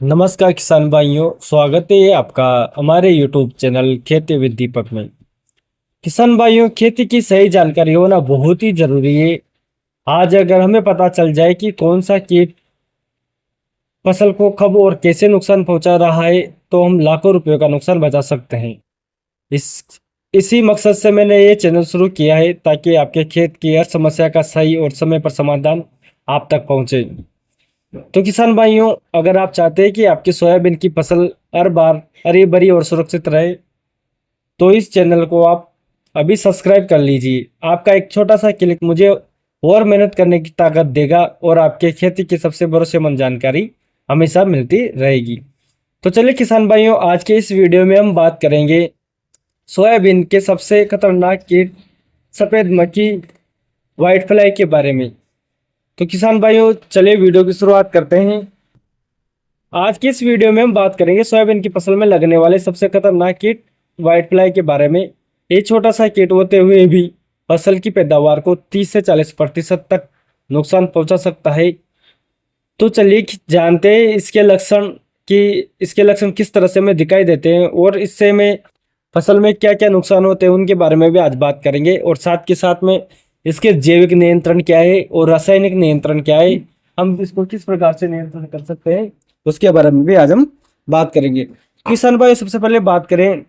नमस्कार किसान भाइयों, स्वागत है आपका हमारे YouTube चैनल खेती विद दीपक में। किसान भाइयों, खेती की सही जानकारी होना बहुत ही जरूरी है। आज अगर हमें पता चल जाए कि कौन सा कीट फसल को कब और कैसे नुकसान पहुंचा रहा है, तो हम लाखों रुपयों का नुकसान बचा सकते हैं। इस इसी मकसद से मैंने ये चैनल शुरू किया है, ताकि आपके खेत की हर समस्या का सही और समय पर समाधान आप तक पहुंचे। तो किसान भाइयों, अगर आप चाहते हैं कि आपकी सोयाबीन की फसल हर बार हरी भरी और सुरक्षित रहे, तो इस चैनल को आप अभी सब्सक्राइब कर लीजिए। आपका एक छोटा सा क्लिक मुझे और मेहनत करने की ताकत देगा और आपके खेती की सबसे भरोसेमंद जानकारी हमेशा मिलती रहेगी। तो चलिए किसान भाइयों, आज के इस वीडियो में हम बात करेंगे सोयाबीन के सबसे खतरनाक कीट सफेद मक्खी व्हाइट फ्लाई के बारे में। तो किसान भाइयों, चलिए वीडियो की शुरुआत करते हैं। आज की इस वीडियो में हम बात करेंगे सोयाबीन की फसल में लगने वाले सबसे खतरनाक कीट व्हाइट फ्लाई के बारे में। ये छोटा सा कीट होते हुए भी फसल की पैदावार को 30 से 40% तक नुकसान पहुंचा सकता है। तो चलिए जानते हैं इसके लक्षण किस तरह से हमें दिखाई देते हैं, और इससे हमें फसल में क्या क्या नुकसान होते हैं उनके बारे में भी आज बात करेंगे। और साथ के साथ में इसके जैविक नियंत्रण क्या है और रासायनिक नियंत्रण क्या है, हम इसको किस प्रकार से नियंत्रण कर सकते हैं, उसके बारे में भी आज हम बात करेंगे। किसान भाई, सबसे पहले बात करें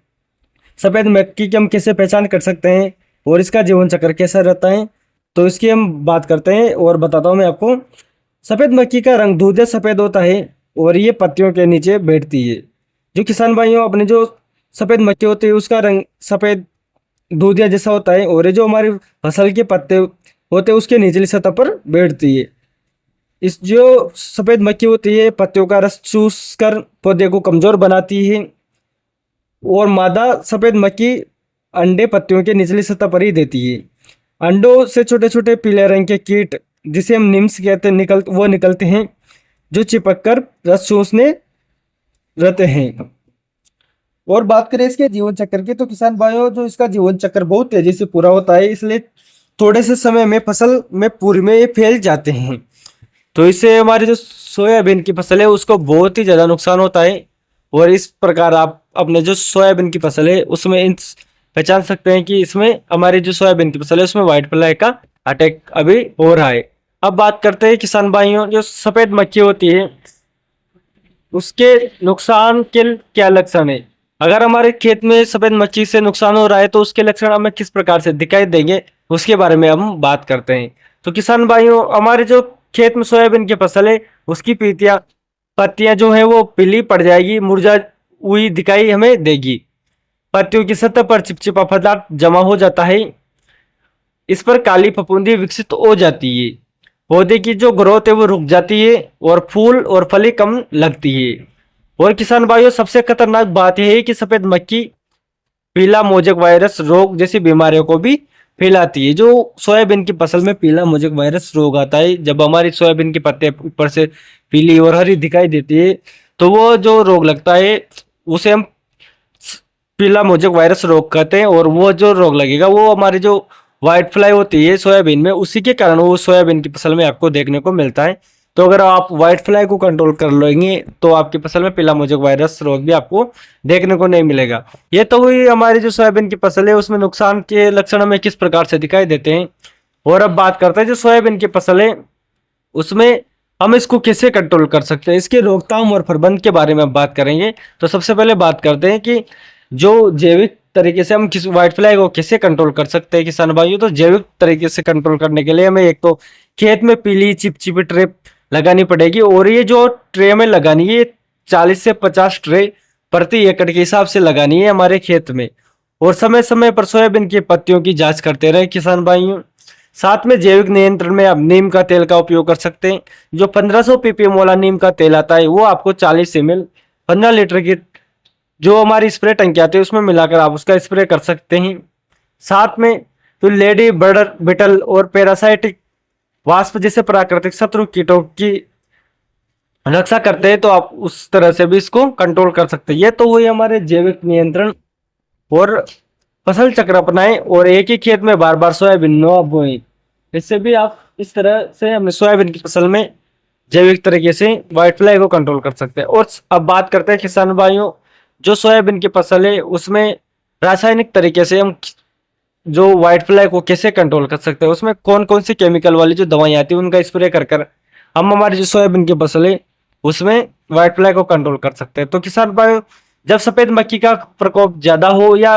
सफेद मक्खी की हम कैसे पहचान कर सकते हैं और इसका जीवन चक्र कैसा रहता है, तो इसकी हम बात करते हैं और बताता हूं मैं आपको। सफेद मक्खी का रंग दूधिया सफेद होता है और ये पत्तियों के नीचे बैठती है। जो किसान भाइयों, अपने जो सफेद मक्खी होती है उसका रंग सफेद दूधिया जैसा होता है, और ये जो हमारी फसल के पत्ते होते हैं उसके निचली सतह पर बैठती है। इस जो सफेद मक्खी होती है पत्तियों का रस चूस कर पौधे को कमजोर बनाती है, और मादा सफेद मक्खी अंडे पत्तियों के निचली सतह पर ही देती है। अंडों से छोटे छोटे पीले रंग के कीट, जिसे हम निम्स कहते हैं, निकलते हैं, जो चिपक कर रस चूसने रहते हैं। और बात करें इसके जीवन चक्र की, तो किसान भाइयों, जो इसका जीवन चक्र बहुत तेजी से पूरा होता है, इसलिए थोड़े से समय में फसल में पूरी में ये फैल जाते हैं। तो इससे हमारी जो सोयाबीन की फसल है उसको बहुत ही ज़्यादा नुकसान होता है। और इस प्रकार आप अपने जो सोयाबीन की फसल है उसमें पहचान सकते हैं कि इसमें हमारी जो सोयाबीन की फसल है उसमें व्हाइट फ्लाई का अटैक अभी हो रहा है। अब बात करते हैं किसान भाइयों, जो सफेद मक्खी होती है उसके नुकसान के क्या लक्षण है। अगर हमारे खेत में सफेद मक्खी से नुकसान हो रहा है तो उसके लक्षण हमें किस प्रकार से दिखाई देंगे, उसके बारे में हम बात करते हैं। तो किसान भाइयों, हमारे जो खेत में सोयाबीन की फसल है उसकी पत्तियां जो है वो पीली पड़ जाएगी, मुरझा हुई दिखाई हमें देगी। पत्तियों की सतह पर चिपचिपा पदार्थ जमा हो जाता है, इस पर काली फफूंदी विकसित हो जाती है। पौधे की जो ग्रोथ है वो रुक जाती है और फूल और फली कम लगती है। और किसान भाइयों, सबसे खतरनाक बात यह है कि सफेद मक्खी पीला मोजक वायरस रोग जैसी बीमारियों को भी फैलाती है। जो सोयाबीन की फसल में पीला मोजक वायरस रोग आता है, जब हमारी सोयाबीन के पत्ते ऊपर से पीली और हरी दिखाई देती है, तो वो जो रोग लगता है उसे हम पीला मोजक वायरस रोग कहते हैं। और वो जो रोग लगेगा वो हमारी जो व्हाइट फ्लाई होती है सोयाबीन में, उसी के कारण वो सोयाबीन की फसल में आपको देखने को मिलता है। तो अगर आप व्हाइट फ्लाई को कंट्रोल कर लेंगे तो आपकी फसल में पीला मोजक वायरस रोग भी आपको देखने को नहीं मिलेगा। ये तो हुई हमारी जो सोयाबीन की फसल है उसमें नुकसान के लक्षण हमें किस प्रकार से दिखाई देते हैं। और अब बात करते हैं जो सोयाबीन की फसल है उसमें हम इसको कैसे कंट्रोल कर सकते हैं, इसके रोकथाम और प्रबंध के बारे में हम बात करेंगे। तो सबसे पहले बात करते हैं कि जो जैविक तरीके से हम किस व्हाइट फ्लाई को कैसे कंट्रोल कर सकते हैं किसान भाइयों। तो जैविक तरीके से कंट्रोल करने के लिए हमें एक तो खेत में पीली चिपचिपी ट्रे लगानी पड़ेगी, और ये जो ट्रे में लगानी है 40 से 50 ट्रे प्रति एकड़ के हिसाब से लगानी है हमारे खेत में। और समय समय पर सोयाबीन की पत्तियों की जांच करते रहे किसान भाइयों। साथ में जैविक नियंत्रण में आप नीम का तेल का उपयोग कर सकते हैं। जो 1500 ppm वाला नीम का तेल आता है वो आपको 40 ml 15 लीटर की जो हमारी स्प्रे टंकी आती है उसमें मिलाकर आप उसका स्प्रे कर सकते हैं। साथ में तो लेडी बर्ड बिटल और पैरासाइटिक वास्प जैसे प्राकृतिक शत्रु कीटों की रक्षा करते हैं, तो आप उस तरह से भी इसको कंट्रोल कर सकते हैं। ये तो वही हमारे जैविक नियंत्रण और फसल चक्र अपनाएं और एक ही खेत में बार बार सोयाबीन न बोएं। इससे भी आप इस तरह से अपने सोयाबीन की फसल में जैविक तरीके से व्हाइट फ्लाई को कंट्रोल कर सकते हैं। और अब बात करते हैं किसान भाइयों, जो सोयाबीन की फसल है उसमें रासायनिक तरीके से हम जो व्हाइट फ्लाई को कैसे कंट्रोल कर सकते हैं, उसमें कौन कौन सी केमिकल वाली जो दवाएं आती है उनका स्प्रे कर कर हम हमारी जो सोयाबीन की फसल है उसमें व्हाइट फ्लाई को कंट्रोल कर सकते हैं। तो किसान भाई, जब सफेद मक्खी का प्रकोप ज्यादा हो या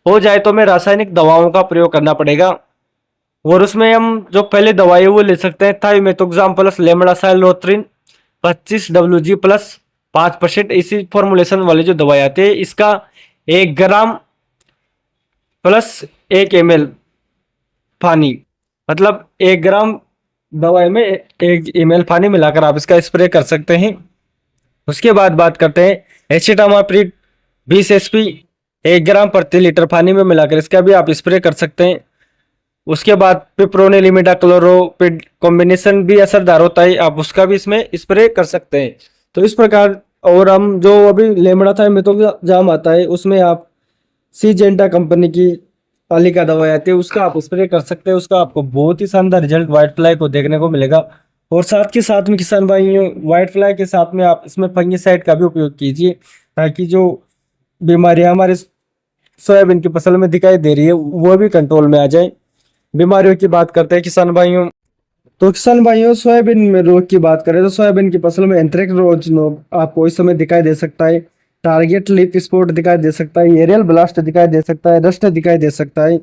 हो जाए तो हमें रासायनिक दवाओं का प्रयोग करना पड़ेगा। और उसमें हम जो पहले दवाई है वो ले सकते हैं थाइमेथोक्साम प्लस लेमडासाइलोथ्रिन 25 WG प्लस 5%, इसी फॉर्मुलेशन वाली जो दवाई आती है इसका 1 ग्राम प्लस 1 ml पानी, मतलब 1 ग्राम दवाई में 1 ml पानी मिलाकर आप इसका स्प्रे कर सकते हैं। उसके बाद बात करते हैं एसिटामाप्रिड 20 SP 1 ग्राम प्रति लीटर पानी में मिलाकर इसका भी आप स्प्रे कर सकते हैं। उसके बाद पिप्रोनिल इमिडाक्लोरोपिड कॉम्बिनेशन भी असरदार होता है, आप उसका भी इसमें स्प्रे कर सकते हैं। तो इस प्रकार, और हम जो अभी लेमडाथाइमेथोक्साम आता है उसमें आप सीजेंटा कंपनी की पालिका दवाई आती है उसका आप स्प्रे कर सकते हैं। उसका आपको बहुत ही शानदार रिजल्ट व्हाइट फ्लाई को देखने को मिलेगा। और साथ के साथ में किसान भाई, व्हाइट फ्लाई के साथ में आप इसमें फंगिसाइड का भी उपयोग कीजिए, ताकि जो बीमारियां हमारे सोयाबीन की फसल में दिखाई दे रही है वो भी कंट्रोल में आ जाए। बीमारियों की बात करते हैं किसान भाइयों, तो किसान भाइयों सोयाबीन में रोग की बात करें तो सोयाबीन की फसल में एंथ्रेक्स रोग आपको इस समय दिखाई दे सकता है, टारगेट लीफ स्पॉट दिखाई दे सकता है, एरियल ब्लास्ट दिखाई दे सकता है, रस्ट दिखाई दे सकता है।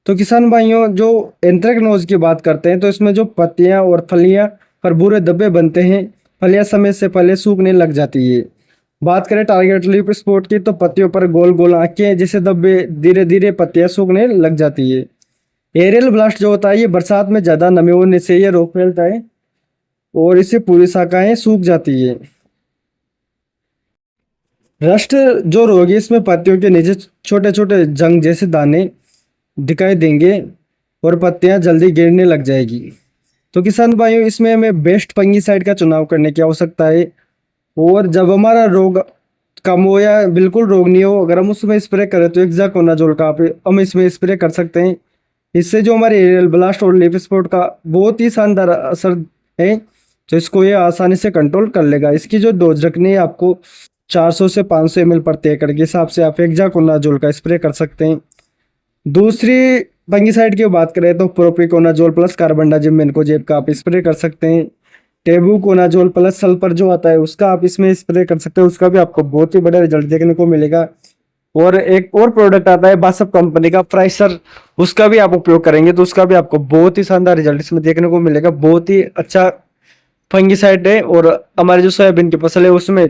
तो किसान भाइयों, जो एंथ्रेक्नोज की बात करते हैं तो इसमें जो पत्तियां और फलियां पर बुरे धब्बे बनते हैं, फलियां समय से पहले सूखने लग जाती है। बात करें टारगेट लीफ स्पॉट की तो पत्तियों पर गोल गोल आंखें जैसे धब्बे, धीरे धीरे पत्तियां सूखने लग जाती है। एरियल ब्लास्ट जो होता है ये बरसात में ज्यादा नमी होने से ये रोग फैलता है और इससे पूरी शाखाएं सूख जाती है। रस्ट जो रोग है इसमें पत्तियों के नीचे छोटे छोटे जंग जैसे दाने दिखाई देंगे और पत्तियां जल्दी गिरने लग जाएगी। तो किसान भाइयों, इसमें हमें बेस्ट फंगिसाइड का चुनाव करने की आवश्यकता है। और जब हमारा रोग कम हो या बिल्कुल रोग नहीं हो, अगर हम उसमें स्प्रे करें तो हेक्साकोनाजोल का हम इसमें स्प्रे कर सकते हैं। इससे जो हमारे एरियल ब्लास्ट और लीफ स्पॉट का बहुत ही शानदार असर है, तो इसको ये आसानी से कंट्रोल कर लेगा। इसकी जो डोज रखनी है आपको 400 से 500 ml प्रति एकड़ के हिसाब से आप हेक्साकोनाजोल का स्प्रे कर सकते हैं। दूसरी फंगिसाइड की बात करें तो प्रोपिकोनाजोल प्लस कार्बनडाजिम मेनकोजेब का आप स्प्रे कर सकते हैं। टेबुकोनाजोल प्लस सल्फर जो आता है उसका आप इसमें स्प्रे कर सकते हैं, उसका भी आपको बहुत ही बड़ा रिजल्ट देखने को मिलेगा। और एक और प्रोडक्ट आता है बासप कंपनी का प्राइसर, उसका भी आप उपयोग करेंगे तो उसका भी आपको बहुत ही शानदार रिजल्ट इसमें देखने को मिलेगा। बहुत ही अच्छा फंगिसाइड है और हमारी जो सोयाबीन की फसल है उसमें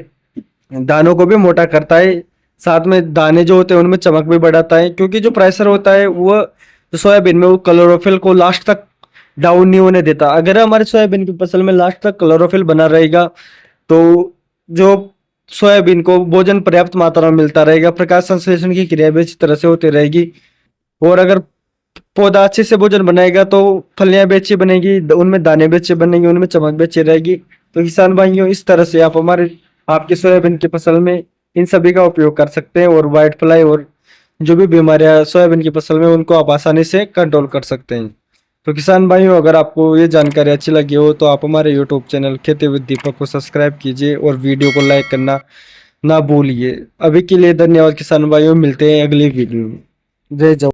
दानों को भी मोटा करता है, साथ में दाने जो होते हैं उनमें चमक भी बढ़ाता है। क्योंकि जो प्राइसर होता है वो जो सोयाबीन में वो क्लोरोफिल को लास्ट तक डाउन नहीं होने देता। अगर हमारे सोयाबीन की फसल में लास्ट तक क्लोरोफिल बना रहेगा तो जो सोयाबीन को भोजन पर्याप्त मात्रा में मिलता रहेगा, प्रकाश संश्लेषण की क्रिया भी अच्छी तरह से होती रहेगी। और अगर पौधा अच्छे से भोजन बनाएगा तो फलियां भी अच्छी बनेगी, उनमें दाने भी अच्छे बनेंगे, उनमें चमक भी अच्छी रहेगी। तो किसान भाइयों, इस तरह से आप आपकी सोयाबीन की फसल में इन सभी का उपयोग कर सकते हैं और व्हाइट फ्लाई और जो भी बीमारियां सोयाबीन की फसल में उनको आप आसानी से कंट्रोल कर सकते हैं। तो किसान भाइयों, अगर आपको ये जानकारी अच्छी लगी हो तो आप हमारे यूट्यूब चैनल खेती विद दीपक को सब्सक्राइब कीजिए और वीडियो को लाइक करना ना भूलिए। अभी के लिए धन्यवाद किसान भाइयों, मिलते हैं अगली वीडियो में। जय जवान।